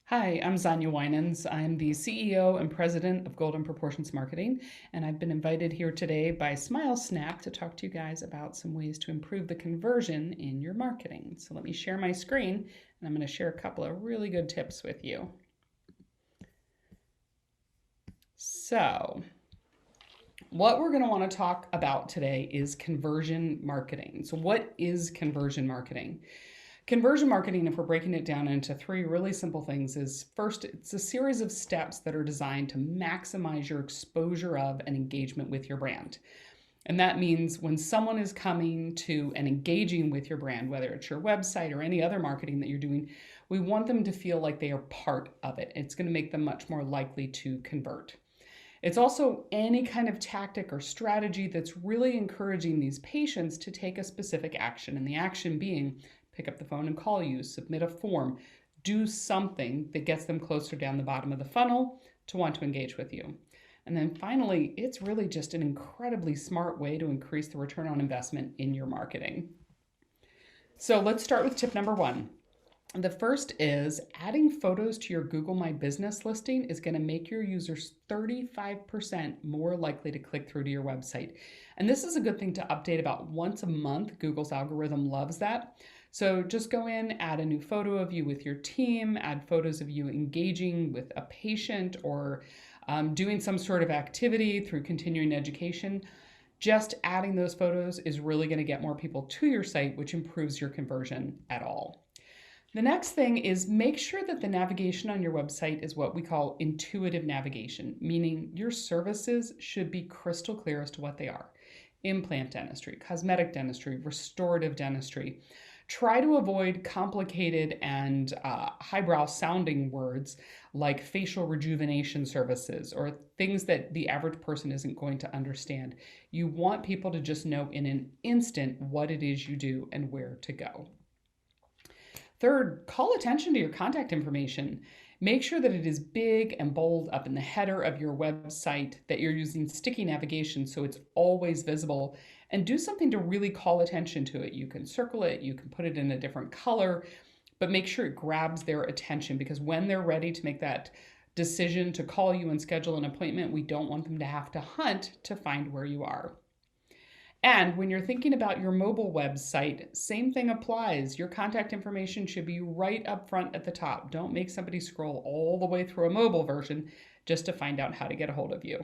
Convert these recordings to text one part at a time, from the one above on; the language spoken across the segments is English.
Hi, I'm Xaña Winans. I'm the CEO and president of Golden Proportions Marketing, and I've been invited here today by Smile Snap to talk to you guys about some ways to improve the conversion in your marketing. So let me share my screen, and I'm going to share a couple of really good tips with you. So, what we're going to want to talk about today is conversion marketing. So, what is conversion marketing? Conversion marketing, if we're breaking it down into three really simple things, is first, it's a series of steps that are designed to maximize your exposure of and engagement with your brand. And that means when someone is coming to and engaging with your brand, whether it's your website or any other marketing that you're doing, we want them to feel like they are part of it. It's going to make them much more likely to convert. It's also any kind of tactic or strategy that's really encouraging these patients to take a specific action, and the action being pick up the phone and call you, submit a form, do something that gets them closer down the bottom of the funnel to want to engage with you. And then finally, it's really just an incredibly smart way to increase the return on investment in your marketing. So let's start with tip number one. The first is adding photos to your Google My Business listing is going to make your users 35% more likely to click through to your website. And this is a good thing to update about once a month. Google's algorithm loves that. So just go in, add a new photo of you with your team, add photos of you engaging with a patient or doing some sort of activity through continuing education. Just adding those photos is really going to get more people to your site, which improves your conversion at all. The next thing is make sure that the navigation on your website is what we call intuitive navigation, meaning your services should be crystal clear as to what they are. Implant dentistry, cosmetic dentistry, restorative dentistry. Try to avoid complicated and highbrow sounding words like facial rejuvenation services or things that the average person isn't going to understand. You want people to just know in an instant what it is you do and where to go. Third, call attention to your contact information. Make sure that it is big and bold up in the header of your website, that you're using sticky navigation so it's always visible, and do something to really call attention to it. You can circle it, you can put it in a different color, but make sure it grabs their attention, because when they're ready to make that decision to call you and schedule an appointment, we don't want them to have to hunt to find where you are. And when you're thinking about your mobile website, same thing applies. Your contact information should be right up front at the top. Don't make somebody scroll all the way through a mobile version just to find out how to get a hold of you.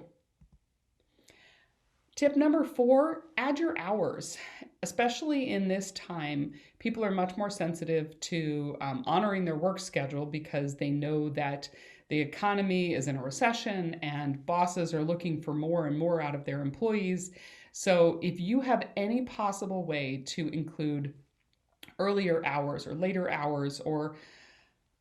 Tip number 4, add your hours. Especially in this time, people are much more sensitive to honoring their work schedule because they know that the economy is in a recession and bosses are looking for more and more out of their employees. So if you have any possible way to include earlier hours or later hours or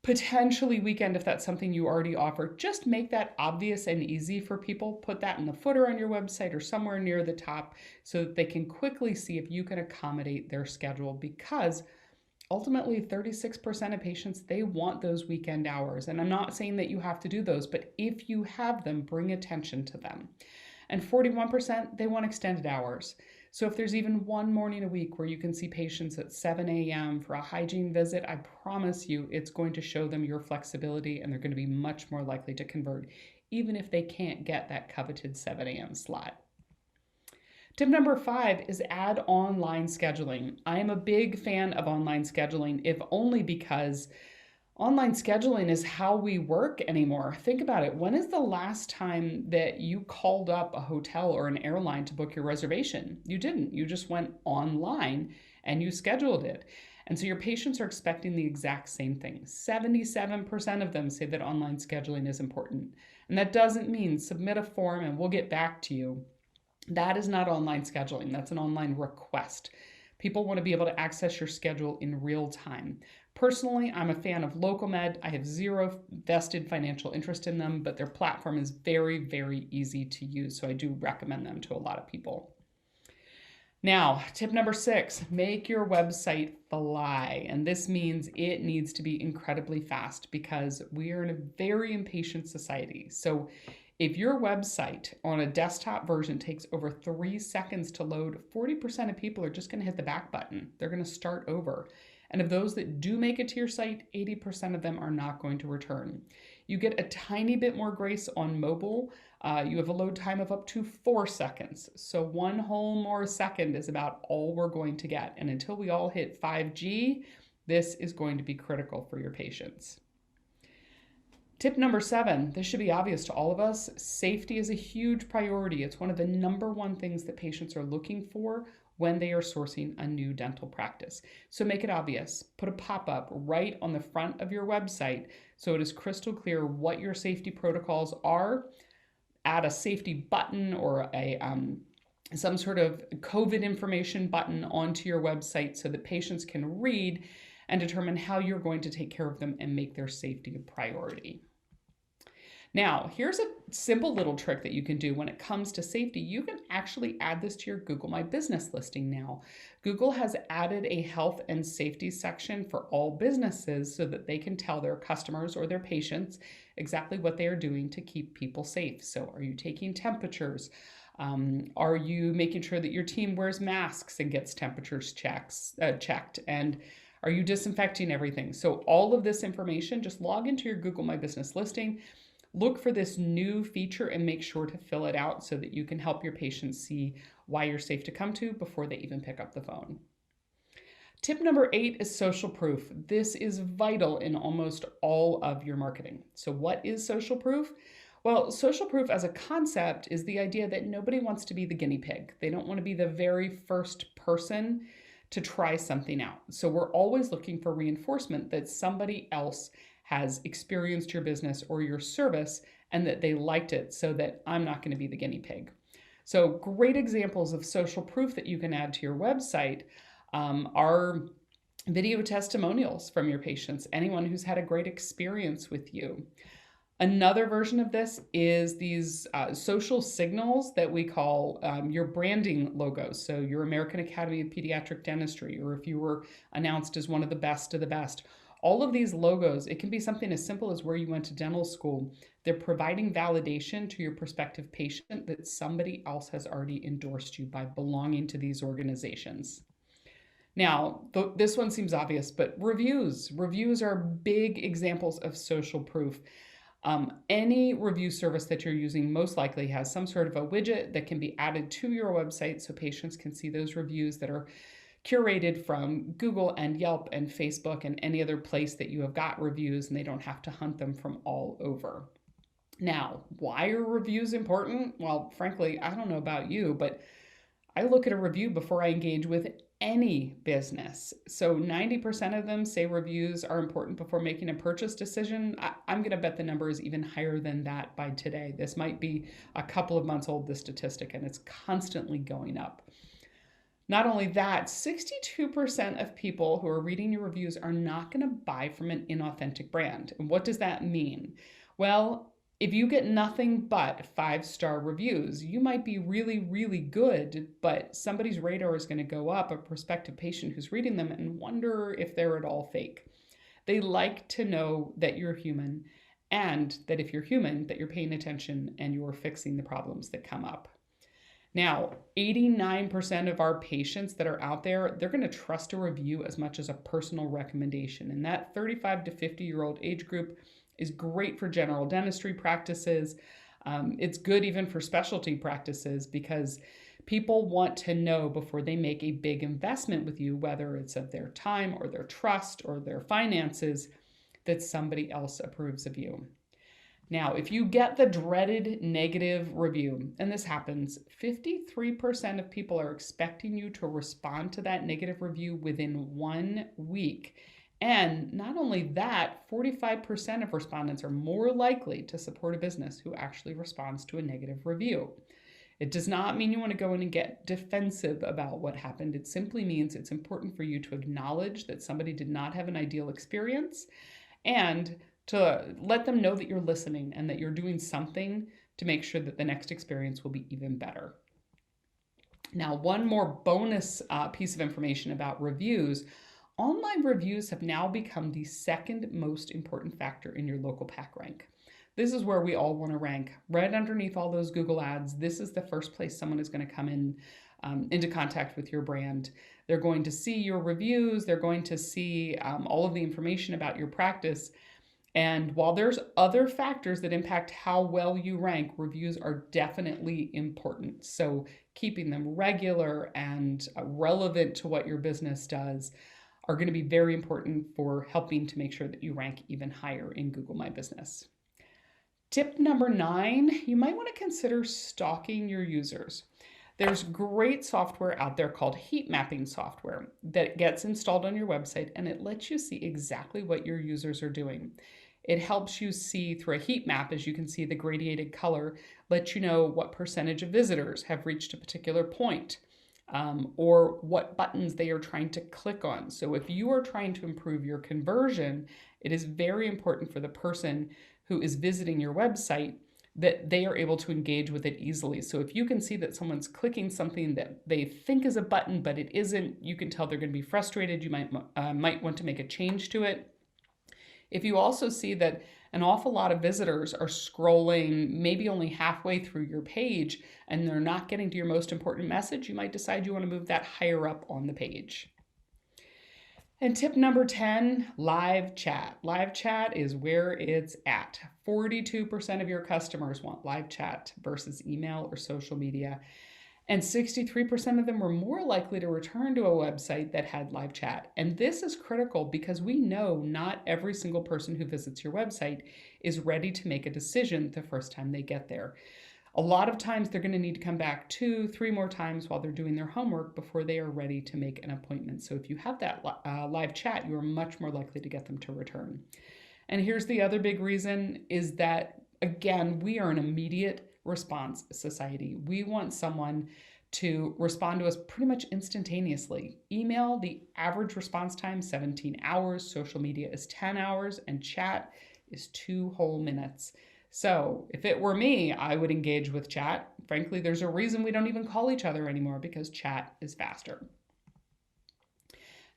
potentially weekend, if that's something you already offer, just make that obvious and easy for people. Put that in the footer on your website or somewhere near the top so that they can quickly see if you can accommodate their schedule, because ultimately 36% of patients, they want those weekend hours. And I'm not saying that you have to do those, but if you have them, bring attention to them. And 41%, they want extended hours. So if there's even one morning a week where you can see patients at 7 a.m. for a hygiene visit, I promise you it's going to show them your flexibility and they're going to be much more likely to convert, even if they can't get that coveted 7 a.m. slot. Tip number 5 is add online scheduling. I am a big fan of online scheduling, if only because online scheduling is how we work anymore. Think about it. When is the last time that you called up a hotel or an airline to book your reservation? You didn't. You just went online and you scheduled it. And so your patients are expecting the exact same thing. 77% of them say that online scheduling is important. And that doesn't mean submit a form and we'll get back to you. That is not online scheduling. That's an online request. People want to be able to access your schedule in real time. Personally, I'm a fan of LocalMed. I have zero vested financial interest in them, but their platform is very, very easy to use. So I do recommend them to a lot of people. Now, tip number 6, make your website fly. And this means it needs to be incredibly fast because we are in a very impatient society. So if your website on a desktop version takes over 3 seconds to load, 40% of people are just going to hit the back button. They're going to start over. And of those that do make it to your site, 80% of them are not going to return. You get a tiny bit more grace on mobile. You have a load time of up to 4 seconds. So one whole more second is about all we're going to get. And until we all hit 5G, this is going to be critical for your patients. Tip number 7, this should be obvious to all of us. Safety is a huge priority. It's one of the number one things that patients are looking for when they are sourcing a new dental practice. So make it obvious. Put a pop-up right on the front of your website so it is crystal clear what your safety protocols are. Add a safety button or some sort of COVID information button onto your website so that patients can read and determine how you're going to take care of them and make their safety a priority. Now, here's a simple little trick that you can do when it comes to safety. You can actually add this to your Google My Business listing now. Google has added a health and safety section for all businesses so that they can tell their customers or their patients exactly what they are doing to keep people safe. So are you taking temperatures? Are you making sure that your team wears masks and gets temperatures checked? And are you disinfecting everything? So all of this information, just log into your Google My Business listing, look for this new feature and make sure to fill it out so that you can help your patients see why you're safe to come to before they even pick up the phone. Tip number 8 is social proof. This is vital in almost all of your marketing. So what is social proof? Well, social proof as a concept is the idea that nobody wants to be the guinea pig. They don't want to be the very first person to try something out. So we're always looking for reinforcement that somebody else has experienced your business or your service and that they liked it, so that I'm not going to be the guinea pig. So great examples of social proof that you can add to your website are video testimonials from your patients, anyone who's had a great experience with you. Another version of this is these social signals that we call your branding logos. So your American Academy of Pediatric Dentistry, or if you were announced as one of the best of the best. All of these logos, it can be something as simple as where you went to dental school. They're providing validation to your prospective patient that somebody else has already endorsed you by belonging to these organizations. Now, this one seems obvious, but reviews. Reviews are big examples of social proof. Any review service that you're using most likely has some sort of a widget that can be added to your website so patients can see those reviews that are curated from Google and Yelp and Facebook and any other place that you have got reviews, and they don't have to hunt them from all over. Now, why are reviews important? Well, frankly, I don't know about you, but I look at a review before I engage with any business. So 90% of them say reviews are important before making a purchase decision. I'm going to bet the number is even higher than that by today. This might be a couple of months old, this statistic, and it's constantly going up. Not only that, 62% of people who are reading your reviews are not going to buy from an inauthentic brand. And what does that mean? Well, if you get nothing but 5-star reviews, you might be really, really good, but somebody's radar is going to go up, a prospective patient who's reading them, and wonder if they're at all fake. They like to know that you're human, and that if you're human, that you're paying attention and you're fixing the problems that come up. Now, 89% of our patients that are out there, they're going to trust a review as much as a personal recommendation. And that 35 to 50-year-old age group is great for general dentistry practices. It's good even for specialty practices because people want to know before they make a big investment with you, whether it's of their time or their trust or their finances, that somebody else approves of you. Now, if you get the dreaded negative review, and this happens, 53% of people are expecting you to respond to that negative review within 1 week. And not only that, 45% of respondents are more likely to support a business who actually responds to a negative review. It does not mean you want to go in and get defensive about what happened. It simply means it's important for you to acknowledge that somebody did not have an ideal experience and to let them know that you're listening and that you're doing something to make sure that the next experience will be even better. Now, one more bonus piece of information about reviews. Online reviews have now become the second most important factor in your local pack rank. This is where we all want to rank. Right underneath all those Google ads, this is the first place someone is going to come in into contact with your brand. They're going to see your reviews. They're going to see all of the information about your practice. And while there's other factors that impact how well you rank, reviews are definitely important. So keeping them regular and relevant to what your business does are going to be very important for helping to make sure that you rank even higher in Google My Business. Tip number 9, you might want to consider stalking your users. There's great software out there called heat mapping software that gets installed on your website, and it lets you see exactly what your users are doing. It helps you see through a heat map, as you can see the gradiated color, lets you know what percentage of visitors have reached a particular point, or what buttons they are trying to click on. So if you are trying to improve your conversion, it is very important for the person who is visiting your website that they are able to engage with it easily. So if you can see that someone's clicking something that they think is a button, but it isn't, you can tell they're going to be frustrated. You might want to make a change to it. If you also see that an awful lot of visitors are scrolling maybe only halfway through your page and they're not getting to your most important message, you might decide you want to move that higher up on the page. And tip number 10, live chat. Live chat is where it's at. 42% of your customers want live chat versus email or social media. And 63% of them were more likely to return to a website that had live chat. And this is critical because we know not every single person who visits your website is ready to make a decision the first time they get there. A lot of times they're going to need to come back 2-3 more times while they're doing their homework before they are ready to make an appointment. So if you have that live chat, you are much more likely to get them to return. And here's the other big reason is that, again, we are an immediate response society. We want someone to respond to us pretty much instantaneously. Email, the average response time, 17 hours. Social media is 10 hours, and chat is 2 whole minutes. So if it were me, I would engage with chat. Frankly, there's a reason we don't even call each other anymore, because chat is faster.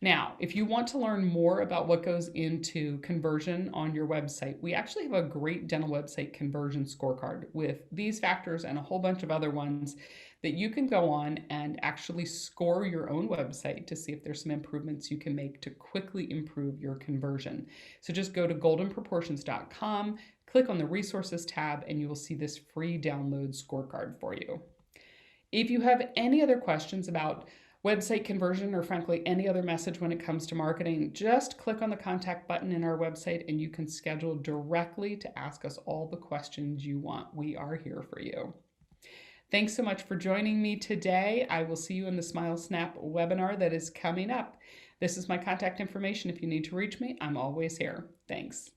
Now, if you want to learn more about what goes into conversion on your website, we actually have a great dental website conversion scorecard with these factors and a whole bunch of other ones that you can go on and actually score your own website to see if there's some improvements you can make to quickly improve your conversion. So just go to goldenproportions.com, click on the resources tab, and you will see this free download scorecard for you. If you have any other questions about website conversion, or frankly any other message when it comes to marketing, just click on the contact button in our website and you can schedule directly to ask us all the questions you want. We are here for you. Thanks so much for joining me today. I will see you in the Smile Snap webinar that is coming up. This is my contact information. If you need to reach me, I'm always here. Thanks.